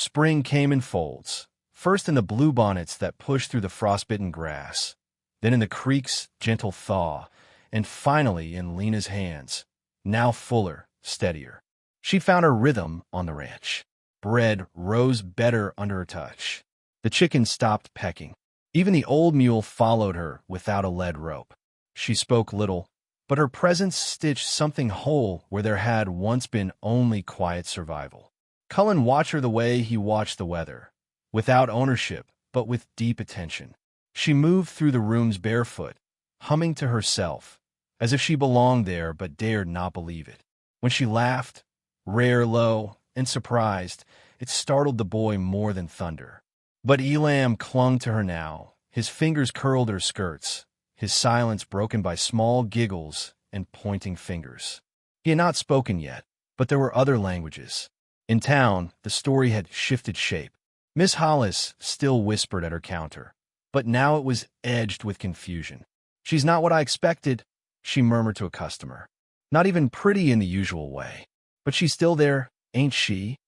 Spring came in folds, first in the bluebonnets that pushed through the frostbitten grass, then in the creek's gentle thaw, and finally in Lena's hands, now fuller, steadier. She found her rhythm on the ranch. Bread rose better under her touch. The chickens stopped pecking. Even the old mule followed her without a lead rope. She spoke little, but her presence stitched something whole where there had once been only quiet survival. Cullen watched her the way he watched the weather, without ownership, but with deep attention. She moved through the rooms barefoot, humming to herself, as if she belonged there but dared not believe it. When she laughed, rare, low, and surprised, it startled the boy more than thunder. But Elam clung to her now. His fingers curled her skirts, his silence broken by small giggles and pointing fingers. He had not spoken yet, but there were other languages. In town, the story had shifted shape. Miss Hollis still whispered at her counter, but now it was edged with confusion. "She's not what I expected," she murmured to a customer. "Not even pretty in the usual way. But she's still there, ain't she?"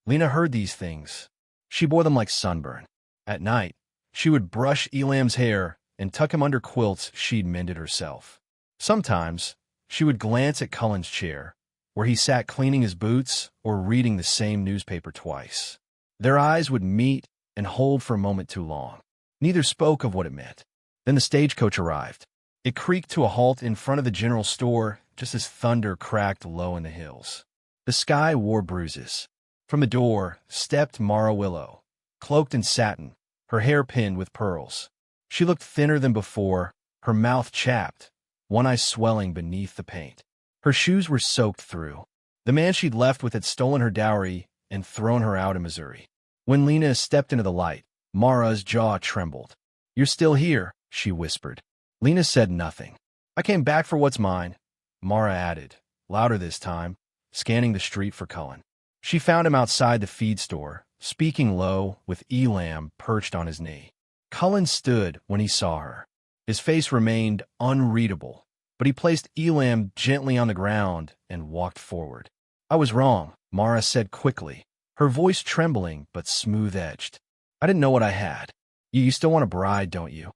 Lena heard these things. She bore them like sunburn. At night, she would brush Elam's hair and tuck him under quilts she'd mended herself. Sometimes, she would glance at Cullen's chair, where he sat cleaning his boots or reading the same newspaper twice. Their eyes would meet and hold for a moment too long. Neither spoke of what it meant. Then the stagecoach arrived. It creaked to a halt in front of the general store just as thunder cracked low in the hills. The sky wore bruises. From the door stepped Mara Willow, cloaked in satin, her hair pinned with pearls. She looked thinner than before, her mouth chapped, one eye swelling beneath the paint. Her shoes were soaked through. The man she'd left with had stolen her dowry and thrown her out in Missouri. When Lena stepped into the light, Mara's jaw trembled. "You're still here," she whispered. Lena said nothing. "I came back for what's mine," Mara added, louder this time, scanning the street for Cullen. She found him outside the feed store, speaking low, with Elam perched on his knee. Cullen stood when he saw her. His face remained unreadable, but he placed Elam gently on the ground and walked forward. "I was wrong," Mara said quickly, her voice trembling but smooth-edged. "I didn't know what I had. You still want a bride, don't you?"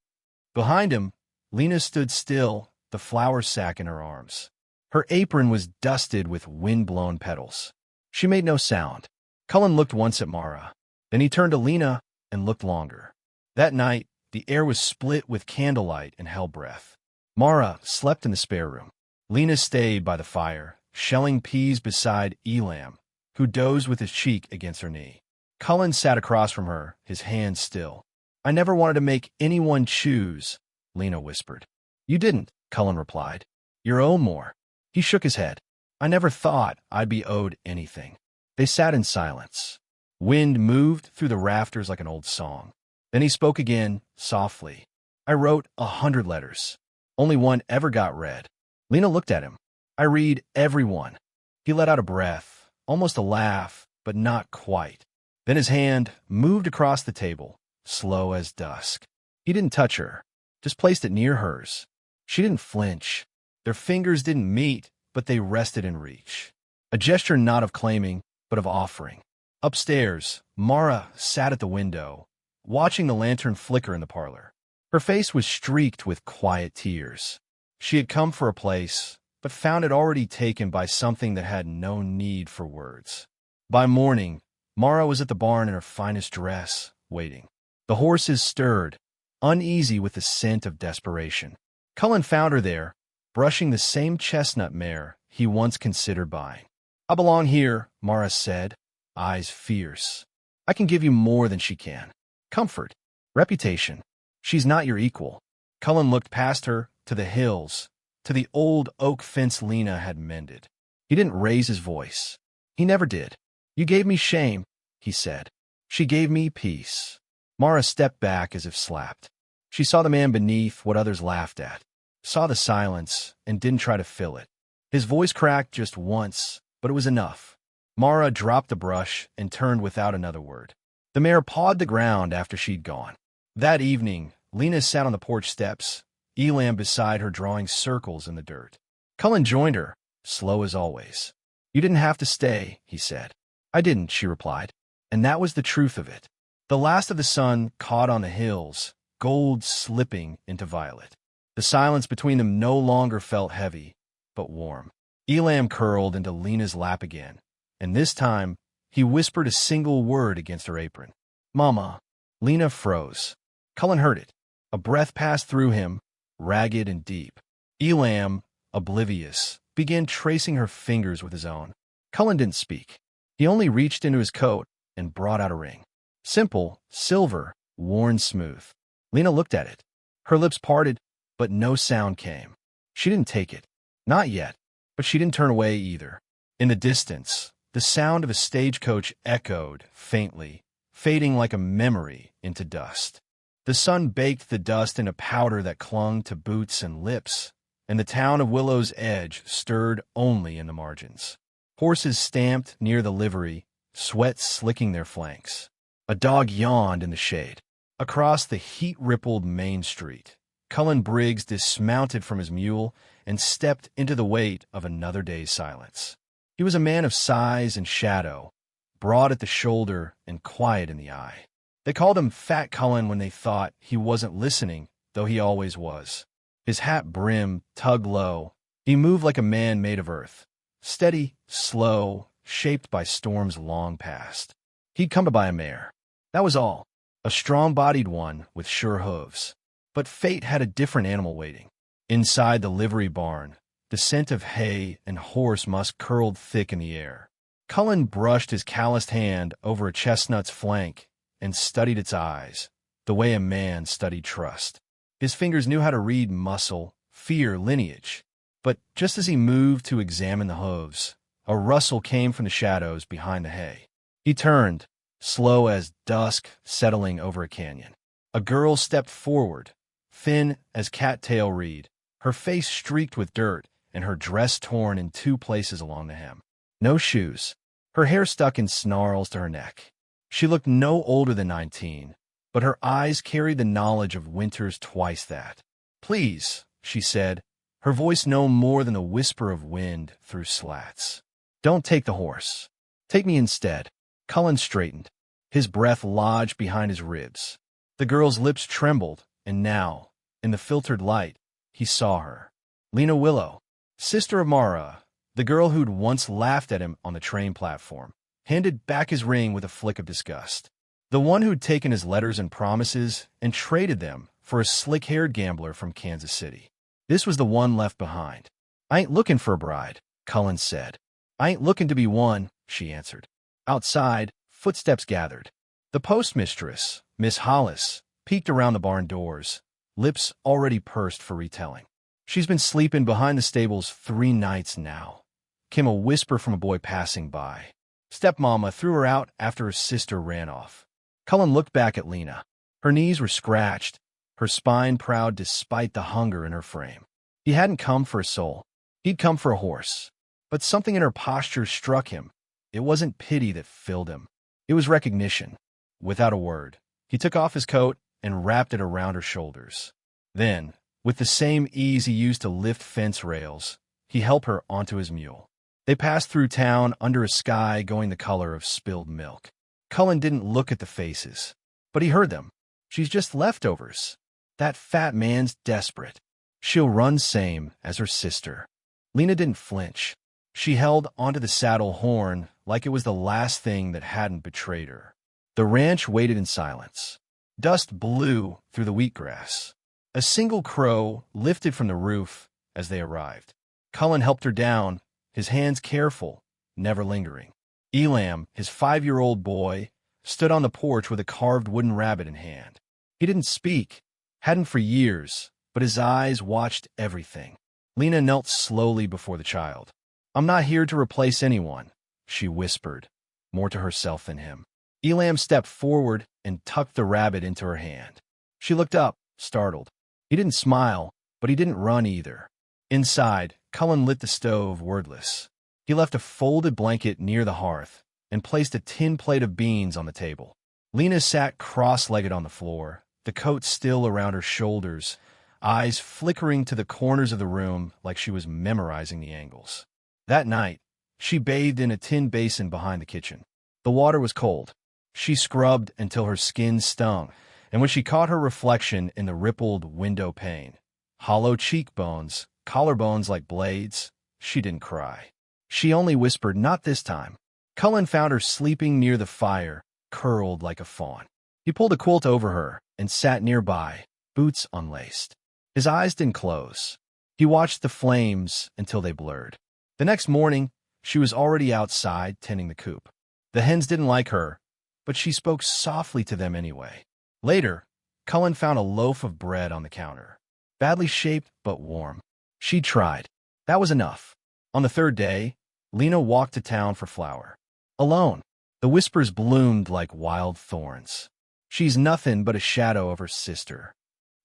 Behind him, Lena stood still, the flour sack in her arms. Her apron was dusted with wind-blown petals. She made no sound. Cullen looked once at Mara. Then he turned to Lena and looked longer. That night, the air was split with candlelight and hell breath. Mara slept in the spare room. Lena stayed by the fire, shelling peas beside Elam, who dozed with his cheek against her knee. Cullen sat across from her, his hands still. "I never wanted to make anyone choose," Lena whispered. "You didn't," Cullen replied. "You're owed more." He shook his head. "I never thought I'd be owed anything." They sat in silence. Wind moved through the rafters like an old song. Then he spoke again, softly. "I wrote 100 letters. Only one ever got read." Lena looked at him. "I read every one." He let out a breath, almost a laugh, but not quite. Then his hand moved across the table, slow as dusk. He didn't touch her, just placed it near hers. She didn't flinch. Their fingers didn't meet, but they rested in reach. A gesture not of claiming, but of offering. Upstairs, Mara sat at the window, watching the lantern flicker in the parlor. Her face was streaked with quiet tears. She had come for a place, but found it already taken by something that had no need for words. By morning, Mara was at the barn in her finest dress, waiting. The horses stirred, uneasy with the scent of desperation. Cullen found her there, brushing the same chestnut mare he once considered buying. "I belong here," Mara said, eyes fierce. "I can give you more than she can. Comfort, reputation. She's not your equal." Cullen looked past her, to the hills, to the old oak fence Lena had mended. He didn't raise his voice. He never did. "You gave me shame," he said. "She gave me peace." Mara stepped back as if slapped. She saw the man beneath what others laughed at, saw the silence, and didn't try to fill it. His voice cracked just once, but it was enough. Mara dropped the brush and turned without another word. The mare pawed the ground after she'd gone. That evening, Lena sat on the porch steps, Elam beside her drawing circles in the dirt. Cullen joined her, slow as always. "You didn't have to stay," he said. "I didn't," she replied. And that was the truth of it. The last of the sun caught on the hills, gold slipping into violet. The silence between them no longer felt heavy, but warm. Elam curled into Lena's lap again, and this time he whispered a single word against her apron. "Mama." Lena froze. Cullen heard it. A breath passed through him, ragged and deep. Elam, oblivious, began tracing her fingers with his own. Cullen didn't speak. He only reached into his coat and brought out a ring. Simple, silver, worn smooth. Lena looked at it. Her lips parted, but no sound came. She didn't take it. Not yet, but she didn't turn away either. In the distance, the sound of a stagecoach echoed faintly, fading like a memory into dust. The sun baked the dust in a powder that clung to boots and lips, and the town of Willow's Edge stirred only in the margins. Horses stamped near the livery, sweat slicking their flanks. A dog yawned in the shade. Across the heat-rippled main street, Cullen Briggs dismounted from his mule and stepped into the weight of another day's silence. He was a man of size and shadow, broad at the shoulder and quiet in the eye. They called him Fat Cullen when they thought he wasn't listening, though he always was. His hat brim tugged low. He moved like a man made of earth, steady, slow, shaped by storms long past. He'd come to buy a mare. That was all. A strong-bodied one with sure hooves. But fate had a different animal waiting. Inside the livery barn, the scent of hay and horse musk curled thick in the air. Cullen brushed his calloused hand over a chestnut's flank and studied its eyes, the way a man studied trust. His fingers knew how to read muscle, fear, lineage. But just as he moved to examine the hooves, a rustle came from the shadows behind the hay. He turned, slow as dusk settling over a canyon. A girl stepped forward, thin as cattail reed, her face streaked with dirt and her dress torn in 2 places along the hem. No shoes. Her hair stuck in snarls to her neck. She looked no older than 19, but her eyes carried the knowledge of winters twice that. "Please," she said, her voice no more than the whisper of wind through slats. "Don't take the horse. Take me instead." Cullen straightened. His breath lodged behind his ribs. The girl's lips trembled, and now, in the filtered light, he saw her. Lena Willow, sister of Mara, the girl who'd once laughed at him on the train platform, handed back his ring with a flick of disgust. The one who'd taken his letters and promises and traded them for a slick-haired gambler from Kansas City. This was the one left behind. "I ain't looking for a bride," Cullen said. "I ain't looking to be one," she answered. Outside, footsteps gathered. The postmistress, Miss Hollis, peeked around the barn doors, lips already pursed for retelling. "She's been sleeping behind the stables 3 nights now," came a whisper from a boy passing by. Stepmama threw her out after her sister ran off. Cullen looked back at Lena. Her knees were scratched, her spine proud despite the hunger in her frame. He hadn't come for a soul. He'd come for a horse. But something in her posture struck him. It wasn't pity that filled him. It was recognition. Without a word, he took off his coat and wrapped it around her shoulders. Then, with the same ease he used to lift fence rails, he helped her onto his mule. They passed through town under a sky going the color of spilled milk. Cullen didn't look at the faces, but he heard them. "She's just leftovers. That fat man's desperate. She'll run same as her sister." Lena didn't flinch. She held onto the saddle horn like it was the last thing that hadn't betrayed her. The ranch waited in silence. Dust blew through the wheatgrass. A single crow lifted from the roof as they arrived. Cullen helped her down, his hands careful, never lingering. Elam, his 5-year-old boy, stood on the porch with a carved wooden rabbit in hand. He didn't speak, hadn't for years, but his eyes watched everything. Lena knelt slowly before the child. "I'm not here to replace anyone," she whispered, more to herself than him. Elam stepped forward and tucked the rabbit into her hand. She looked up, startled. He didn't smile, but he didn't run either. Inside, Cullen lit the stove, wordless. He left a folded blanket near the hearth and placed a tin plate of beans on the table. Lena sat cross-legged on the floor, the coat still around her shoulders, eyes flickering to the corners of the room like she was memorizing the angles. That night, she bathed in a tin basin behind the kitchen. The water was cold. She scrubbed until her skin stung, and when she caught her reflection in the rippled window pane, hollow cheekbones, collarbones like blades, she didn't cry. She only whispered, "Not this time." Cullen found her sleeping near the fire, curled like a fawn. He pulled a quilt over her and sat nearby, boots unlaced. His eyes didn't close. He watched the flames until they blurred. The next morning, she was already outside tending the coop. The hens didn't like her, but she spoke softly to them anyway. Later, Cullen found a loaf of bread on the counter, badly shaped but warm. She tried. That was enough. On the third day, Lena walked to town for flour. Alone, the whispers bloomed like wild thorns. She's nothing but a shadow of her sister.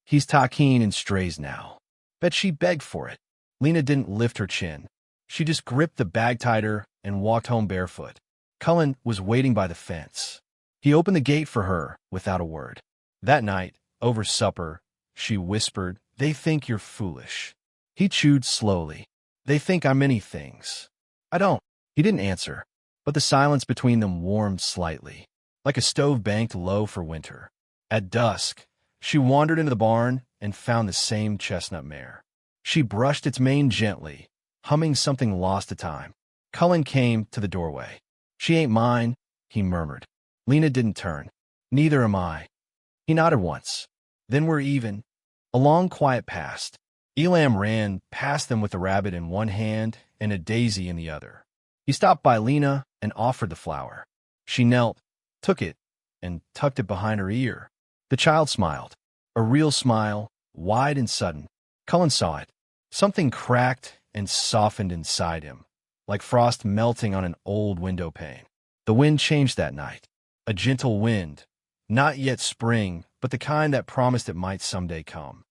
He's taquine and strays now. Bet she begged for it. Lena didn't lift her chin. She just gripped the bag tighter and walked home barefoot. Cullen was waiting by the fence. He opened the gate for her without a word. That night, over supper, she whispered, "They think you're foolish." He chewed slowly. "They think I'm many things. I don't." He didn't answer, but the silence between them warmed slightly, like a stove banked low for winter. At dusk, she wandered into the barn and found the same chestnut mare. She brushed its mane gently, humming something lost to time. Cullen came to the doorway. "She ain't mine," he murmured. Lena didn't turn. "Neither am I." He nodded once. "Then we're even." A long quiet passed. Elam ran past them with a rabbit in one hand and a daisy in the other. He stopped by Lena and offered the flower. She knelt, took it, and tucked it behind her ear. The child smiled. A real smile, wide and sudden. Cullen saw it. Something cracked and softened inside him, like frost melting on an old window pane. The wind changed that night. A gentle wind, not yet spring, but the kind that promised it might someday come.